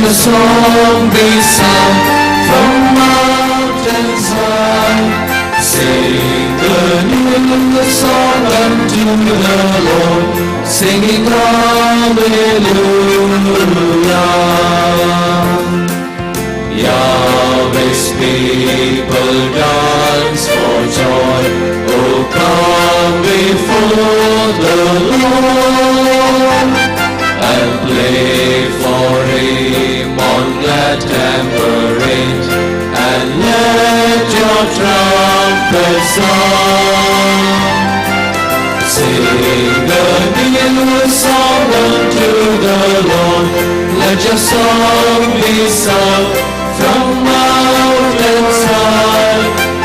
a song be sung from mountains high. Sing the new song unto the Lord, singing Hallelujah. Yahweh's people dance for joy. Oh, come before the Lord and play for Him on glad tambourines, and let your trumpets sound. Sing the new song unto the Lord. Let your song be sung from mountains high.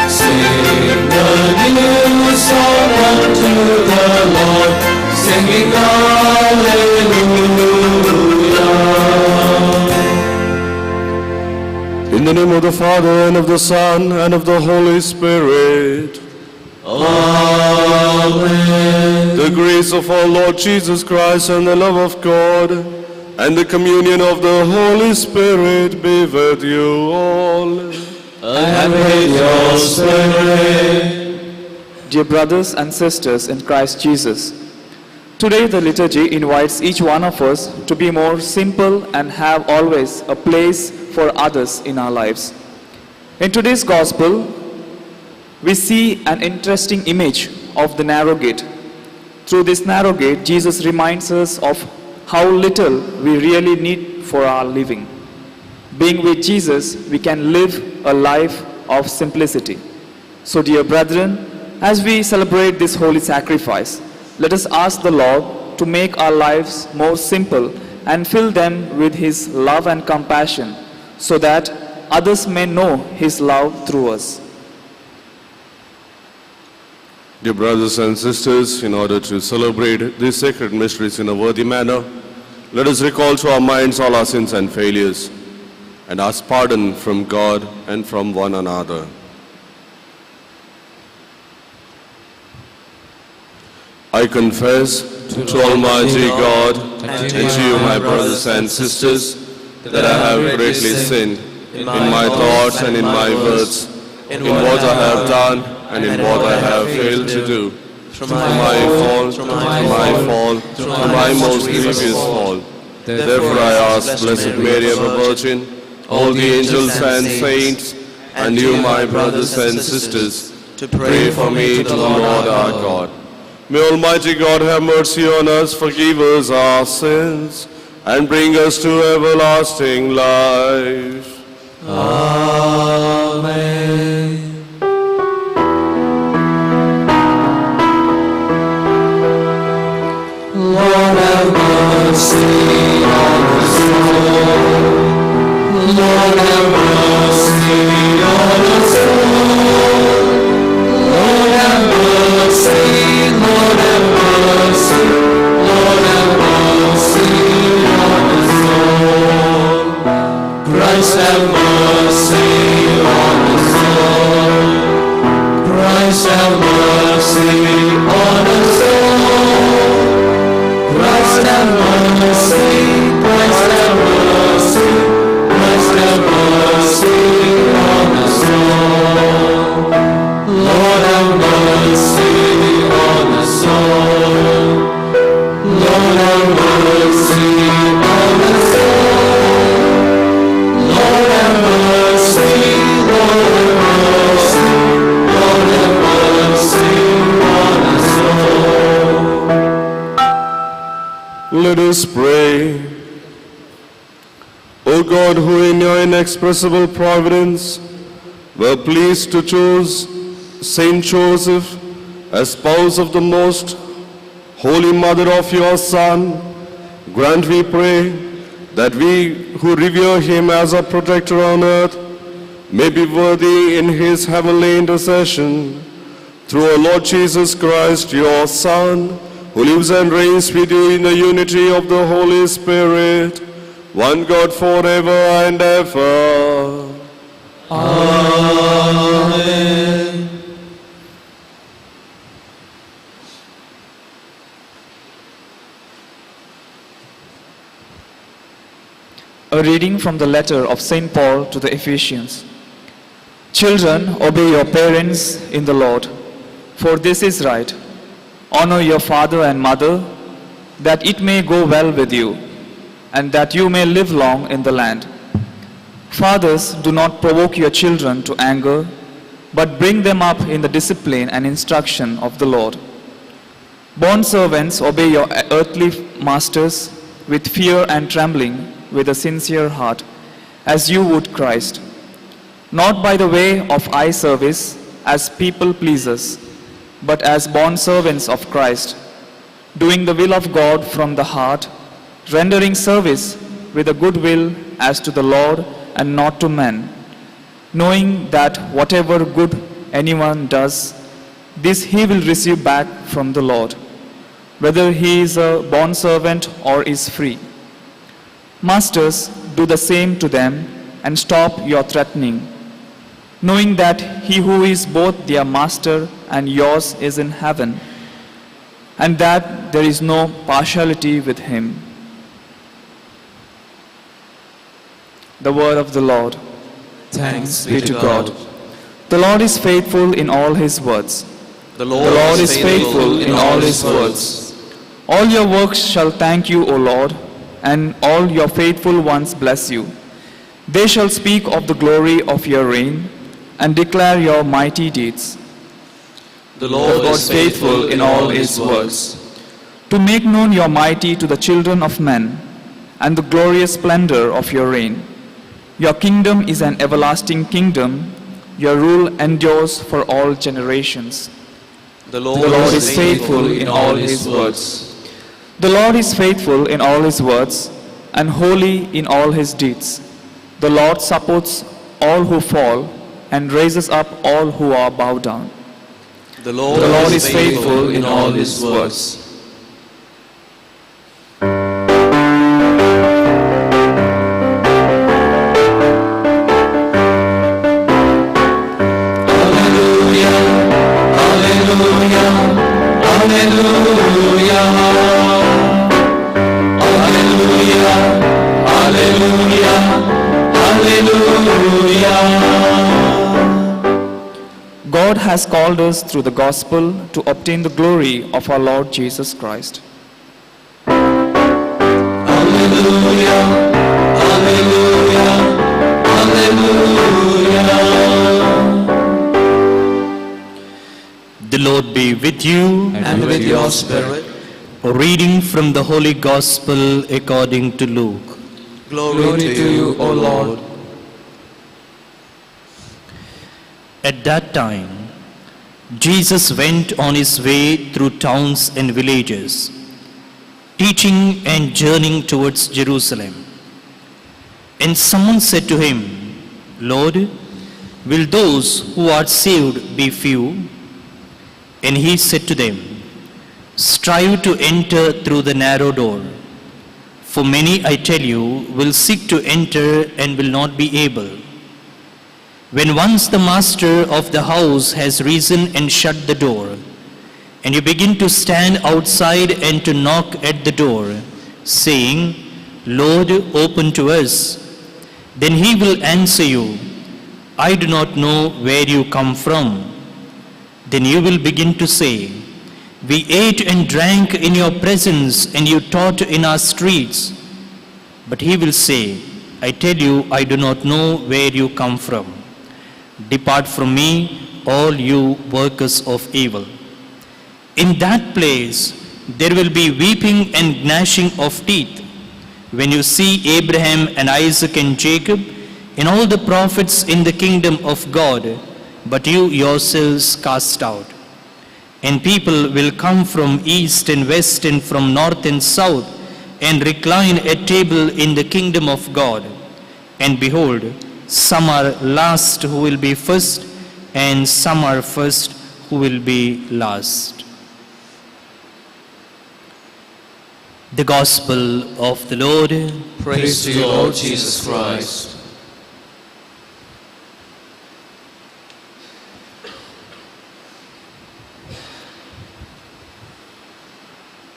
Sing the new song unto the Lord, singing Hallelujah. In the name of the Father, and of the Son, and of the Holy Spirit. Amen. The grace of our Lord Jesus Christ and the love of God and the communion of the Holy Spirit be with you all. And with your spirit. Dear brothers and sisters in Christ Jesus, today the liturgy invites each one of us to be more simple and have always a place for others in our lives. In today's gospel, we see an interesting image of the narrow gate. Through this narrow gate, Jesus reminds us of how little we really need for our living. Being with Jesus, we can live a life of simplicity. So, dear brethren, as we celebrate this holy sacrifice, let us ask the Lord to make our lives more simple and fill them with His love and compassion, so that others may know His love through us. Dear brothers and sisters, in order to celebrate these sacred mysteries in a worthy manner, let us recall to our minds all our sins and failures and ask pardon from God and from one another. I confess to Almighty God and to you, my brothers and sisters, that I have greatly sinned in my thoughts and in my words, in what I have done and in what I have failed to do, through my fault, through my most grievous fault. Therefore I ask Blessed Mary, ever Virgin, all the angels and saints, and you, my brothers and sisters, to pray for me to the Lord our God. May Almighty God have mercy on us, forgive us our sins, and bring us to everlasting life. Amen. Lord have mercy on us all. Lord have mercy on us all. Lord have mercy, Lord have mercy, Lord have mercy on us all. Christ have mercy on us all. Christ have mercy on us all. Christ have mercy, Christ have mercy, Christ have mercy on us all. Lord have mercy on us all. Lord have mercy on us all. Lord have mercy, Lord have mercy, Lord have mercy on us all. Let us pray. O God, who in your inexpressible providence were pleased to choose Saint Joseph as spouse of the most holy mother of your Son, grant, we pray, that we who revere him as our protector on earth may be worthy in his heavenly intercession. Through our Lord Jesus Christ, your Son, who lives and reigns with you in the unity of the Holy Spirit, one God forever and ever. Amen. A reading from the letter of St. Paul to the Ephesians. Children, obey your parents in the Lord, for this is right. Honor your father and mother, that it may go well with you, and that you may live long in the land. Fathers, do not provoke your children to anger, but bring them up in the discipline and instruction of the Lord. Bondservants, obey your earthly masters with fear and trembling, with a sincere heart, as you would Christ, not by the way of eye service as people pleasers, but as bondservants of Christ, doing the will of God from the heart, rendering service with a good will as to the Lord and not to men, knowing that whatever good anyone does, this he will receive back from the Lord, whether he is a bondservant or is free. Masters, do the same to them and stop your threatening, knowing that he who is both their master and yours is in heaven, and that there is no partiality with him. The word of the Lord. Thanks be to God. The Lord is faithful in all his words. The Lord is faithful in all his words. All your works shall thank you, O Lord, and all your faithful ones bless you. They shall speak of the glory of your reign and declare your mighty deeds. The Lord is faithful in all his words. To make known your mighty to the children of men and the glorious splendor of your reign. Your kingdom is an everlasting kingdom. Your rule endures for all generations. The Lord is faithful in all his words. The Lord is faithful in all his words and holy in all his deeds. The Lord supports all who fall and raises up all who are bowed down. The Lord is faithful in all his words. God has called us through the gospel to obtain the glory of our Lord Jesus Christ. Hallelujah, hallelujah, hallelujah. The Lord be with you. And with your spirit. A reading from the Holy Gospel according to Luke. Glory to you, O Lord. At that time, Jesus went on his way through towns and villages, teaching and journeying towards Jerusalem. And someone said to him, Lord, will those who are saved be few? And he said to them, strive to enter through the narrow door. For many, I tell you, will seek to enter and will not be able. When once the master of the house has risen and shut the door, and you begin to stand outside and to knock at the door, saying, Lord, open to us, then he will answer you, I do not know where you come from. Then you will begin to say, we ate and drank in your presence, and you taught in our streets. But he will say, I tell you, I do not know where you come from. Depart from me, all you workers of evil. In that place, there will be weeping and gnashing of teeth, when you see Abraham and Isaac and Jacob, and all the prophets in the kingdom of God, but you yourselves cast out. And people will come from east and west and from north and south, and recline at table in the kingdom of God. And behold, some are last who will be first, and some are first who will be last. The Gospel of the Lord. Praise to you, Lord Jesus Christ.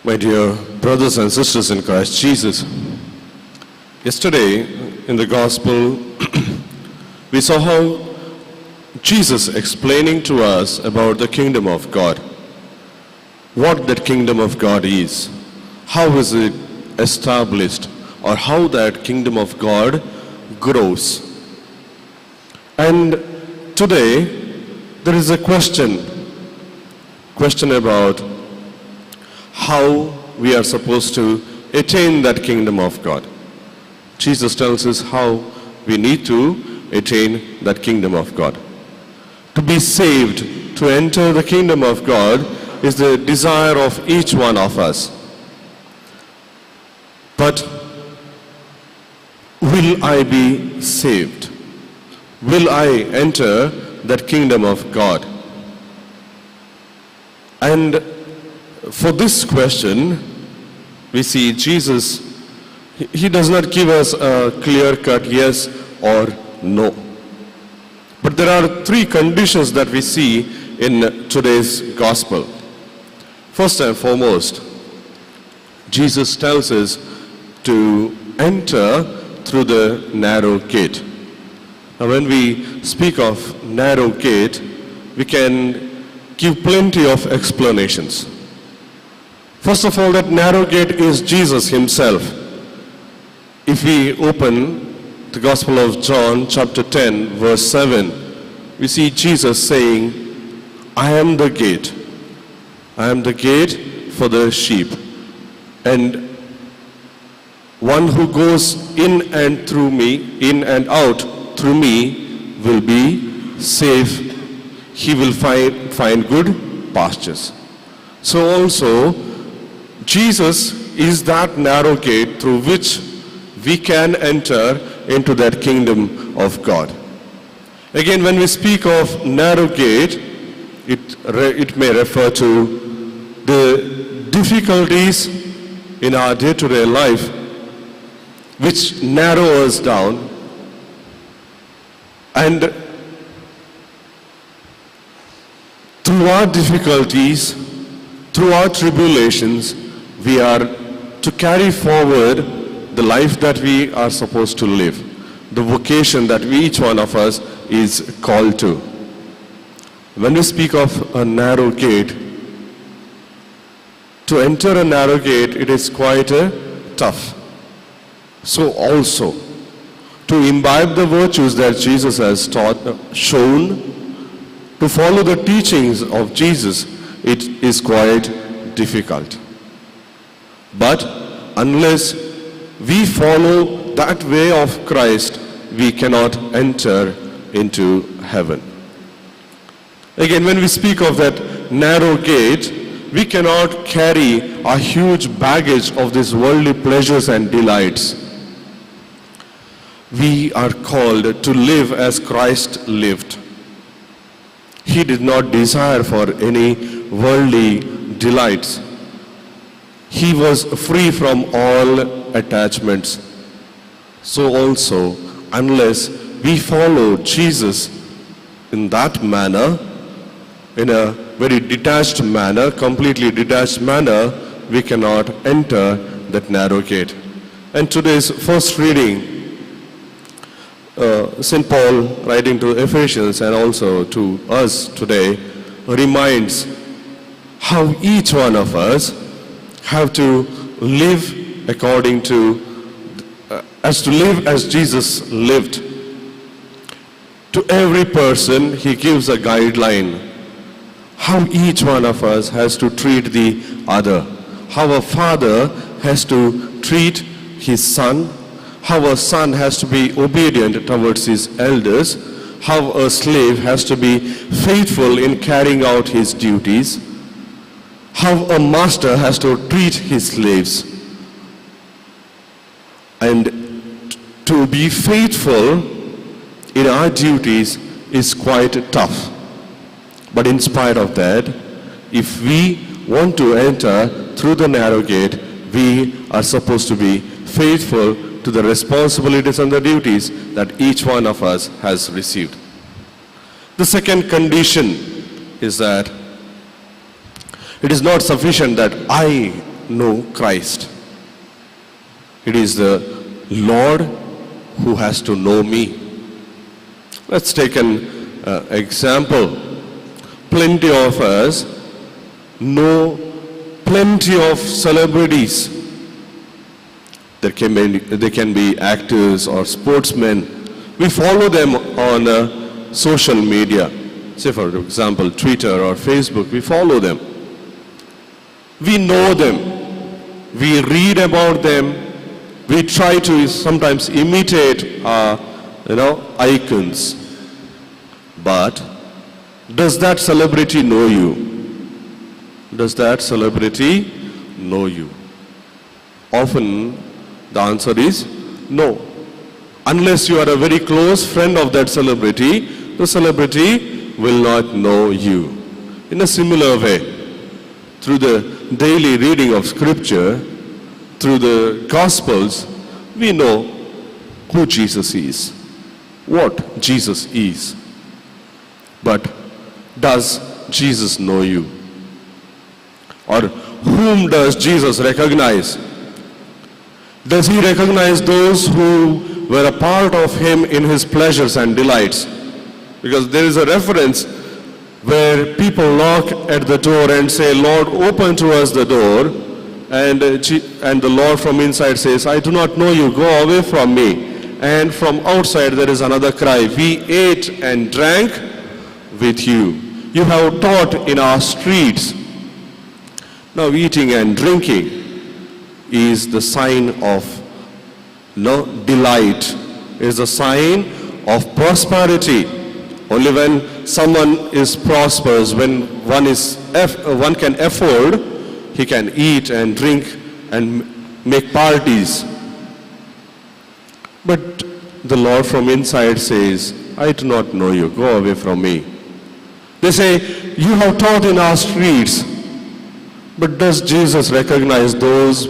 My dear brothers and sisters in Christ Jesus, yesterday in the Gospel, we saw how Jesus explaining to us about the kingdom of God, what that kingdom of God is, how is it established, or how that kingdom of God grows. And today there is a question about how we are supposed to attain that kingdom of God. Jesus tells us how we need to attain that kingdom of God. To be saved, to enter the kingdom of God, is the desire of each one of us. But will I be saved? Will I enter that kingdom of God? And for this question, we see Jesus, he does not give us a clear-cut yes or no. But there are three conditions that we see in today's gospel. First and foremost, Jesus tells us to enter through the narrow gate. Now, when we speak of narrow gate, we can give plenty of explanations. First of all, that narrow gate is Jesus himself. If we open the Gospel of John, chapter 10, verse 7, we see Jesus saying, I am the gate. I am the gate for the sheep. And one who goes in and through me, in and out through me, will be safe. He will find good pastures. So also, Jesus is that narrow gate through which we can enter into that kingdom of God. Again, when we speak of narrow gate, it may refer to the difficulties in our day-to-day life which narrow us down, and through our difficulties, through our tribulations, we are to carry forward the life that we are supposed to live, the vocation that each one of us is called to. When we speak of a narrow gate, to enter a narrow gate, it is quite tough. So also, to imbibe the virtues that Jesus has taught, shown, to follow the teachings of Jesus, it is quite difficult. But unless we follow that way of Christ, we cannot enter into heaven. Again, when we speak of that narrow gate, we cannot carry a huge baggage of these worldly pleasures and delights. We are called to live as Christ lived. He did not desire for any worldly delights. He was free from all attachments. So also, unless we follow Jesus in that manner, in a very detached manner, completely detached manner, we cannot enter that narrow gate. And today's first reading, St. Paul writing to Ephesians and also to us today, reminds how each one of us have to live according to, to live as Jesus lived. To every person, he gives a guideline how each one of us has to treat the other, how a father has to treat his son, how a son has to be obedient towards his elders, how a slave has to be faithful in carrying out his duties, how a master has to treat his slaves. And to be faithful in our duties is quite tough. But in spite of that, if we want to enter through the narrow gate, we are supposed to be faithful to the responsibilities and the duties that each one of us has received. The second condition is that it is not sufficient that I know Christ. It is the Lord who has to know me. Let's take an example. Plenty of us know plenty of celebrities. They can be actors or sportsmen. We follow them on social media. Say for example, Twitter or Facebook, we follow them. We know them. We read about them. We try to sometimes imitate icons. But does that celebrity know you? Does that celebrity know you? Often the answer is no. Unless you are a very close friend of that celebrity, the celebrity will not know you. In a similar way, through the daily reading of scripture, through the Gospels, we know who Jesus is, what Jesus is. But does Jesus know you? Or whom does Jesus recognize? Does he recognize those who were a part of him in his pleasures and delights? Because there is a reference where people knock at the door and say, Lord, open to us the door. And the Lord from inside says, I do not know you, go away from me. And from outside there is another cry, we ate and drank with you. You have taught in our streets. Now eating and drinking is the sign of delight, is a sign of prosperity. Only when someone is prosperous, when one can afford, he can eat and drink and make parties. But the Lord from inside says, I do not know you, go away from me. They say, you have taught in our streets. But does Jesus recognize those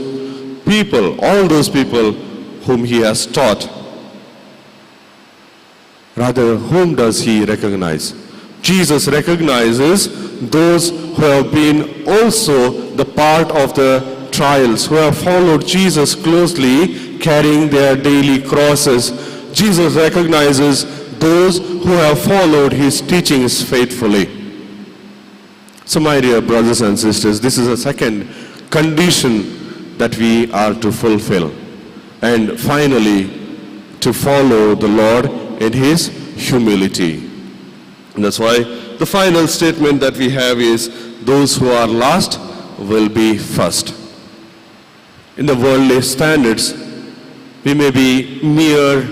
people, all those people whom he has taught? Rather, whom does he recognize? Jesus recognizes those who have been also the part of the trials, who have followed Jesus closely, carrying their daily crosses. Jesus recognizes those who have followed his teachings faithfully. So my dear brothers and sisters, this is a second condition that we are to fulfill. And finally, to follow the Lord in his humility. And that's why the final statement that we have is, those who are last will be first. In the worldly standards, we may be mere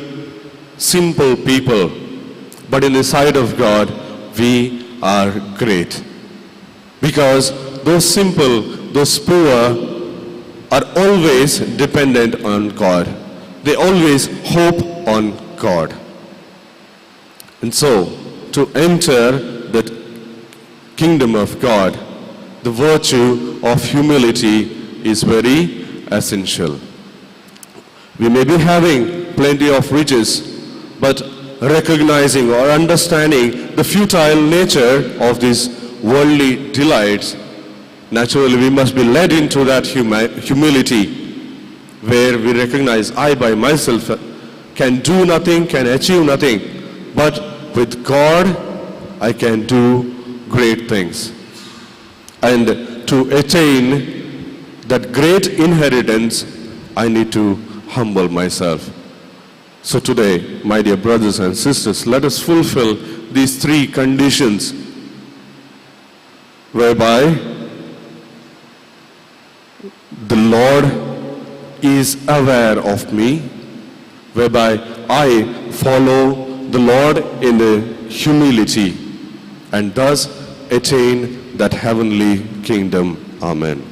simple people, but in the sight of God, we are great. Because those simple, those poor are always dependent on God. They always hope on God. And so, to enter the kingdom of God, the virtue of humility is very essential. We may be having plenty of riches, but recognizing or understanding the futile nature of these worldly delights, naturally we must be led into that humility where we recognize I by myself can do nothing, can achieve nothing, but with God I can do great things. And to attain that great inheritance, I need to humble myself. So today, my dear brothers and sisters, let us fulfill these three conditions whereby the Lord is aware of me, whereby I follow the Lord in the humility and thus attain that heavenly kingdom. Amen.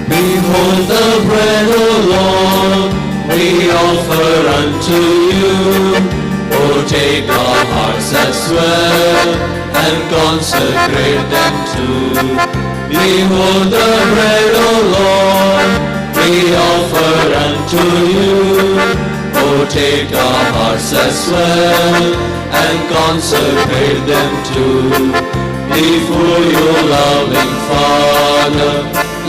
Behold the bread, O Lord, we offer unto you. O take our hearts that swell, and consecrate them too. Behold the bread, O Lord, we offer unto you. O take our hearts as well, and consecrate them too. Before your loving Father,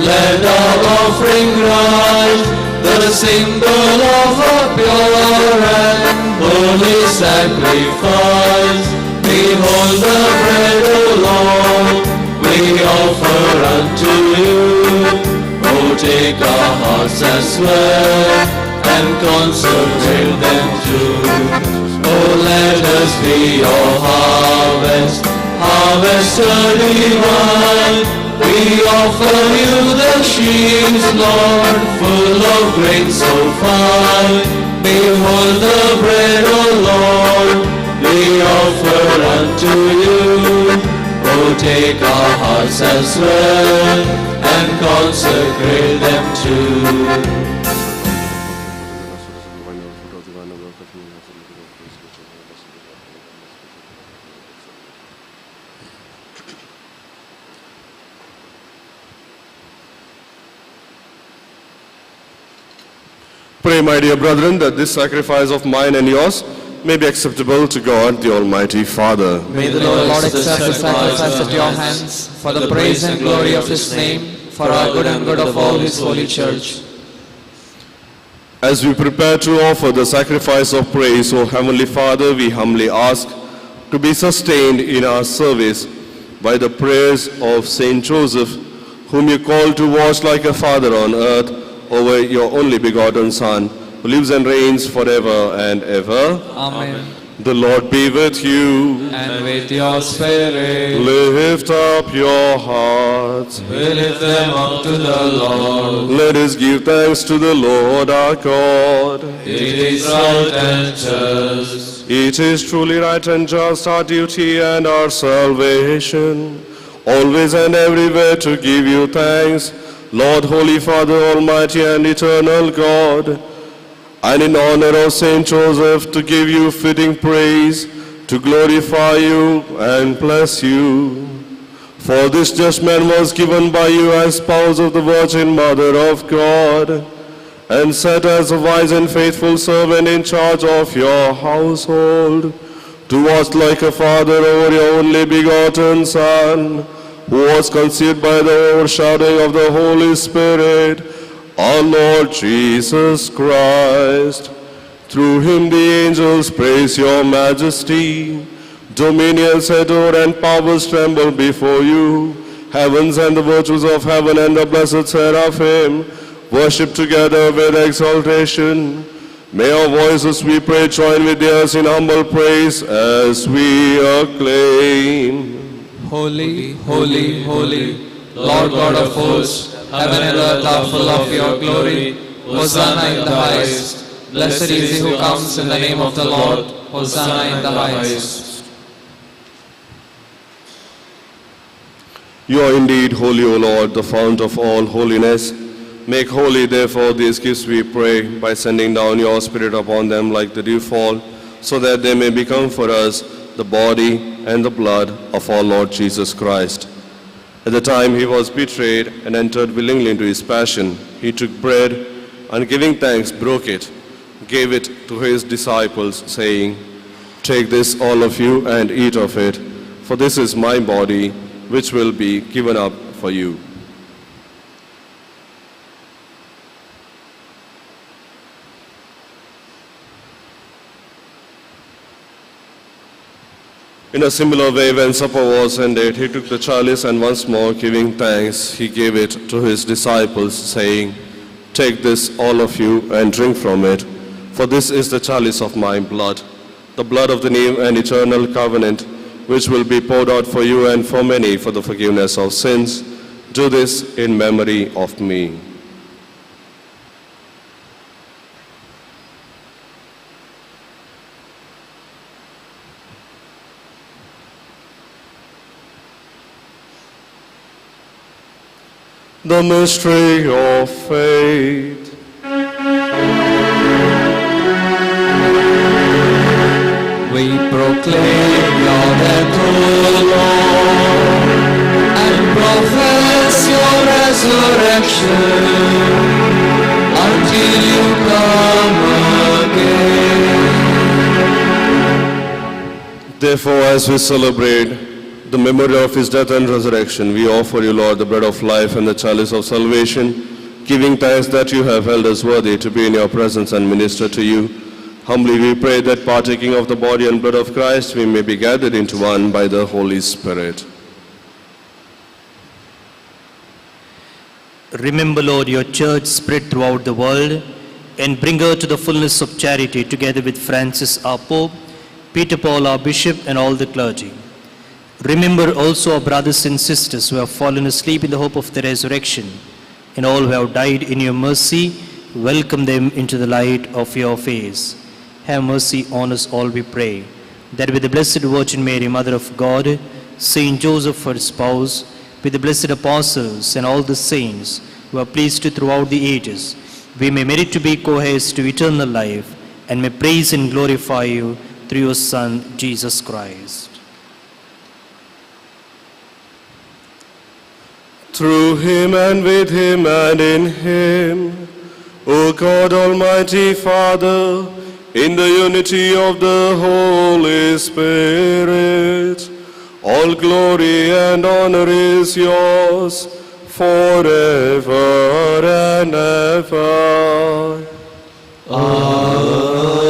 let our offering rise, the symbol of a pure and holy sacrifice. Behold the bread, O Lord, we offer unto you. O take our hearts as well, and consecrate them too. Oh, let us be your harvester divine. We offer you the sheaves, Lord, full of grain so fine. Behold the bread, O Lord, we offer unto you. Oh, take our hearts as well, and consecrate them too. Pray, my dear brethren, that this sacrifice of mine and yours may be acceptable to God, the Almighty Father. May the Lord accept the sacrifice at your hands for the praise and glory of his name, for our good and good of all his holy church. As we prepare to offer the sacrifice of praise, O Heavenly Father, we humbly ask to be sustained in our service by the prayers of Saint Joseph, whom you called to watch like a father on earth over your only begotten Son, who lives and reigns forever and ever. Amen. The Lord be with you. And with your spirit. Lift up your hearts. We lift them up to the Lord. Let us give thanks to the Lord our God. It is right and just. It is truly right and just, our duty and our salvation, always and everywhere to give you thanks, Lord, Holy Father, Almighty and Eternal God, and in honor of Saint Joseph, to give you fitting praise, to glorify you and bless you. For this just man was given by you as spouse of the Virgin Mother of God, and set as a wise and faithful servant in charge of your household, to watch like a father over your only begotten Son, who was conceived by the overshadowing of the Holy Spirit, our Lord Jesus Christ. Through him the angels praise your majesty. Dominions adore and powers tremble before you. Heavens and the virtues of heaven and the blessed seraphim worship together with exaltation. May our voices, we pray, join with theirs in humble praise as we acclaim. Holy, holy, holy, Lord God of hosts, heaven and earth are full of your glory. Hosanna in the highest. Blessed is he who comes in the name of the Lord. Hosanna in the highest. You are indeed holy, O Lord, the fount of all holiness. Make holy, therefore, these gifts, we pray, by sending down your Spirit upon them like the dewfall, so that they may become for us the body and the blood of our Lord Jesus Christ. At the time he was betrayed and entered willingly into his passion, he took bread and giving thanks broke it, gave it to his disciples, saying, "Take this, all of you, and eat of it, for this is my body, which will be given up for you." In a similar way, when supper was ended, he took the chalice and once more giving thanks, he gave it to his disciples, saying, "Take this, all of you, and drink from it, for this is the chalice of my blood, the blood of the new and eternal covenant, which will be poured out for you and for many for the forgiveness of sins. Do this in memory of me." The mystery of faith. We proclaim your death, O Lord, and profess your resurrection till you come again. Therefore, as we celebrate the memory of his death and resurrection, we offer you, Lord, the bread of life and the chalice of salvation, giving thanks that you have held us worthy to be in your presence and minister to you. Humbly we pray that partaking of the body and blood of Christ, we may be gathered into one by the Holy Spirit. Remember, Lord, your church spread throughout the world and bring her to the fullness of charity together with Francis, our Pope, Peter Paul, our Bishop, and all the clergy. Remember also our brothers and sisters who have fallen asleep in the hope of the resurrection, and all who have died in your mercy. Welcome them into the light of your face. Have mercy on us all, we pray, that with the Blessed Virgin Mary, Mother of God, Saint Joseph, her spouse, with the blessed apostles and all the saints who are pleased to throughout the ages, we may merit to be co-heirs to eternal life, and may praise and glorify you through your Son, Jesus Christ. Through him and with him and in him, O God, Almighty Father, in the unity of the Holy Spirit, all glory and honor is yours forever and ever. Amen.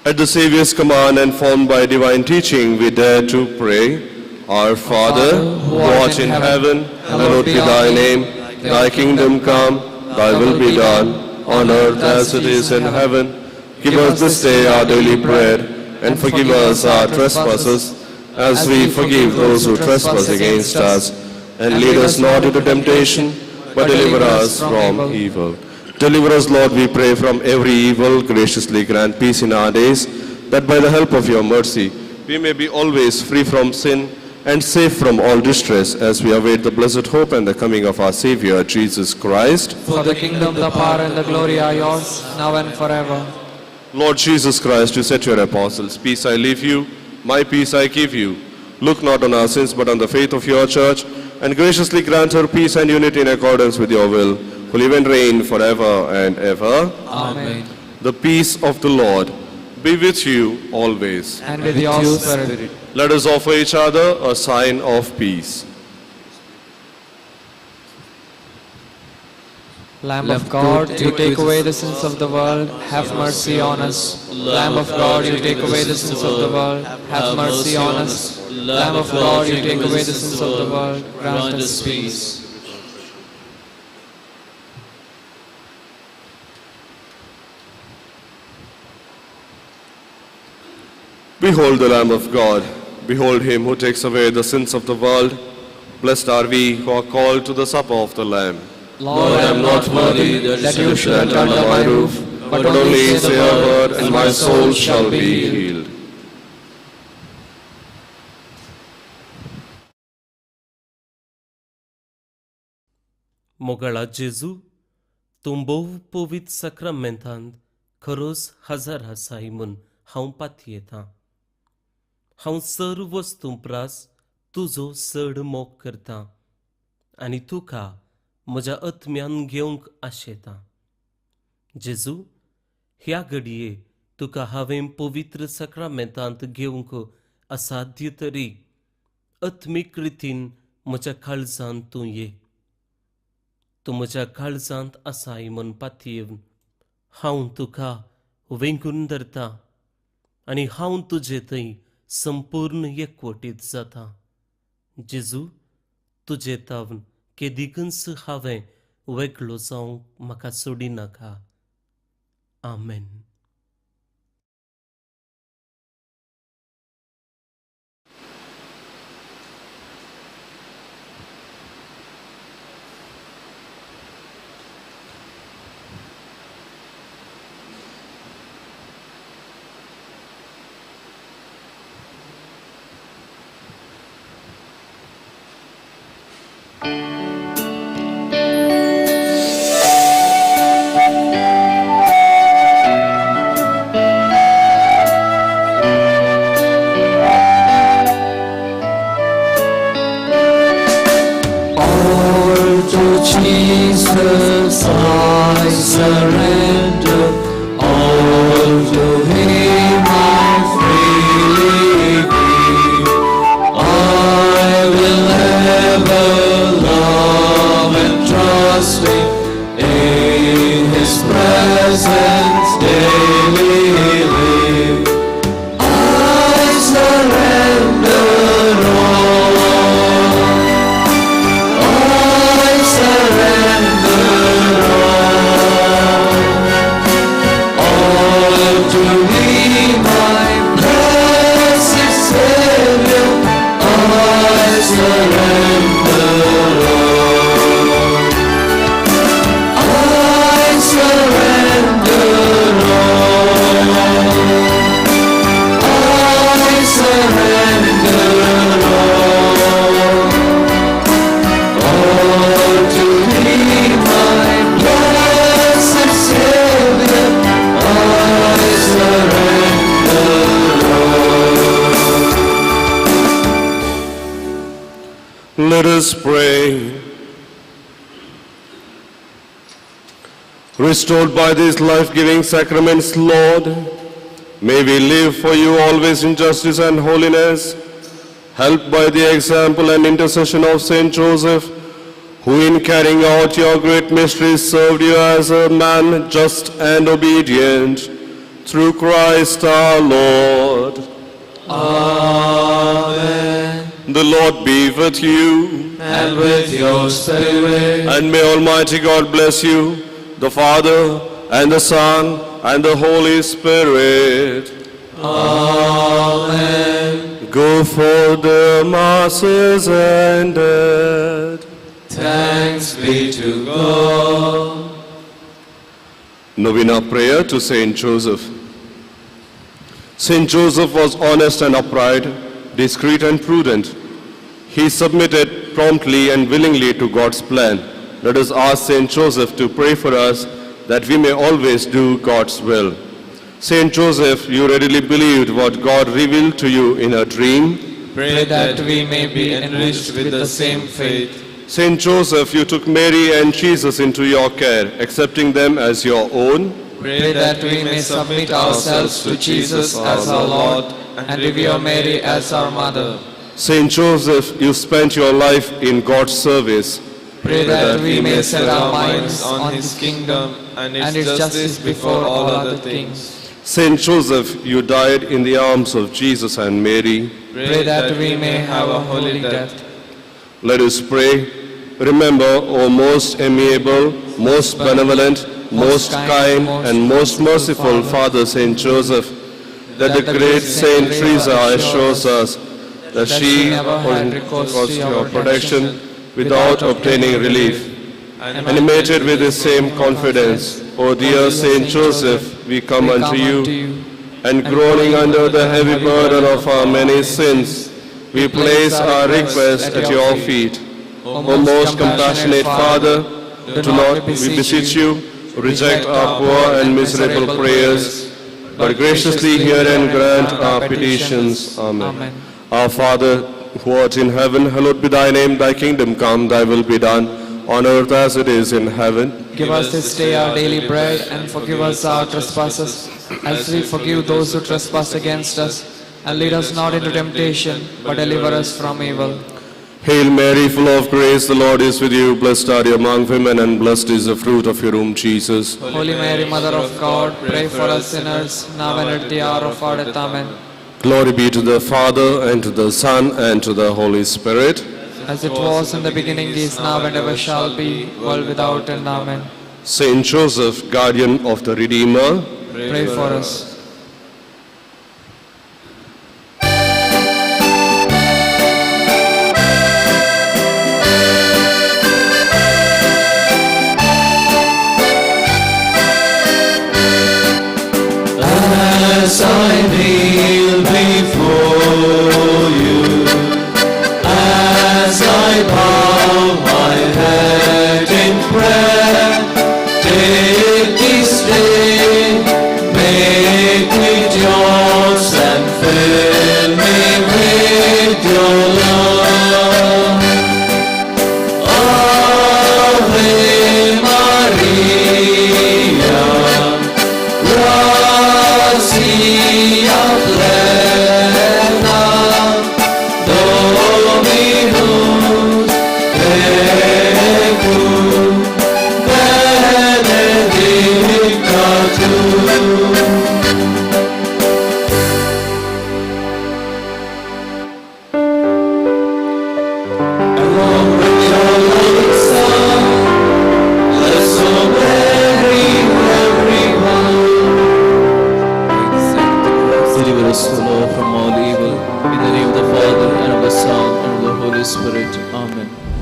At the Saviour's command and formed by divine teaching, we dare to pray. Our Father, who art in heaven, hallowed be thy name. Thy kingdom come, thy will be done, on earth as it is in heaven. Give us this day our daily bread, and forgive us our trespasses, as we forgive those who trespass against us. And lead us not into temptation, but deliver us from evil. Deliver us, Lord, we pray, from every evil. Graciously grant peace in our days, that by the help of your mercy, we may be always free from sin and safe from all distress, as we await the blessed hope and the coming of our Savior, Jesus Christ. For the kingdom, the power, and the glory are yours, now and forever. Lord Jesus Christ, you said to your apostles, peace I leave you, my peace I give you. Look not on our sins, but on the faith of your church, and graciously grant her peace and unity in accordance with your will, who live and reign forever and ever. Amen. The peace of the Lord be with you always. And with your spirit. Let us offer each other a sign of peace. Lamb of God, you take away the sins of the world, have mercy on us. Lamb of God, you take away the sins of the world, have mercy on us. Lamb of God, you take away the sins of the world, grant us peace. Behold the Lamb of God. Behold him who takes away the sins of the world. Blessed are we who are called to the supper of the Lamb. Lord, I am not worthy that you should enter under my roof, but only say a word, and my soul shall be healed. मोगळा जेजू तूं भोव पवित्र सक्रमेंतांत खरोच हजार आसाय म्हूण हांव पातयेतां. हांव सर्व वस्तू प्रास तुजो चड मोग करतां आनी तुका म्हज्या आत्म्यान घेवंक आशेतां. जेजू, ह्या घडये तुका हांवें पवित्र सक्रमेंतांत घेवंक असाध्य तरी आत्मीक रितीन म्हज्या काळजांत तूं ये. तूं म्हज्या काळजांत आसाय म्हूण पातयेवन हांव तुका वेंगून धरतां आनी हांव तुजे थंय संपूर्ण एकवटीत जातां. जेजू, तुजे तावन केदिकच हांवें वेगळो जावंक म्हाका सोडिनाका. आमेन. Jesus, I surrender all to Him. I freely give. I will ever love and trust Him, in His presence daily live. I surrender all. I surrender all to Thee, my blessed Savior. I surrender all. I surrender all. I surrender all to Thee, my blessed Savior. I surrender all. Let us pray. Restored by these life-giving sacraments, Lord, may we live for you always in justice and holiness, helped by the example and intercession of Saint Joseph, who in carrying out your great mysteries served you as a man just and obedient, through Christ our Lord. Amen. The Lord be with you, And with your spirit. and may Almighty God bless you, the Father, and the Son, and the Holy Spirit. Amen. Go for the masses ended. Thanks be to God. Novena prayer to Saint Joseph. Saint Joseph was honest and upright, discreet and prudent. He submitted promptly and willingly to God's plan. Let us ask Saint Joseph to pray for us that we may always do God's will. Saint Joseph, you readily believed what God revealed to you in a dream. Pray that we may be enriched with the same faith. Saint Joseph, you took Mary and Jesus into your care, accepting them as your own. Pray that we may submit ourselves to Jesus as our Lord and revere Mary as our Mother. Saint Joseph, you spent your life in God's service. Pray that we may set our minds on His kingdom and its justice before all other things. Saint Joseph, you died in the arms of Jesus and Mary. Pray that we may have a holy death. Let us pray. Remember, O most amiable, most benevolent, most kind, and most merciful Father Saint Joseph, that the great Saint Teresa assures us that she had recourse to your protection without obtaining relief. Animated with the same confidence, O dear Saint Joseph, we come unto you, and groaning under the heavy burden of our many sins, we place our request at your feet. O most compassionate Father, do not, we beseech you, reject our poor and miserable prayers, but graciously hear and grant our petitions. Amen. Our Father, who art in heaven, hallowed be thy name, thy kingdom come, thy will be done, on earth as it is in heaven. Give us this day our daily bread, and forgive us our trespasses, as we forgive those who trespass against us. And lead us not into temptation, but deliver us from evil. Hail Mary, full of grace, the Lord is with you. Blessed are you among women, and blessed is the fruit of your womb, Jesus. Holy Mary, Mother of God, pray for us sinners, now and at the hour of our death. Amen. Glory be to the Father, and to the Son, and to the Holy Spirit. As it was in the beginning, is now, and ever shall be, world without end. Amen. Saint Joseph, guardian of the Redeemer, Pray for us. As I kneel before you, as I bow my head in prayer, take this day, may Spirit. Amen.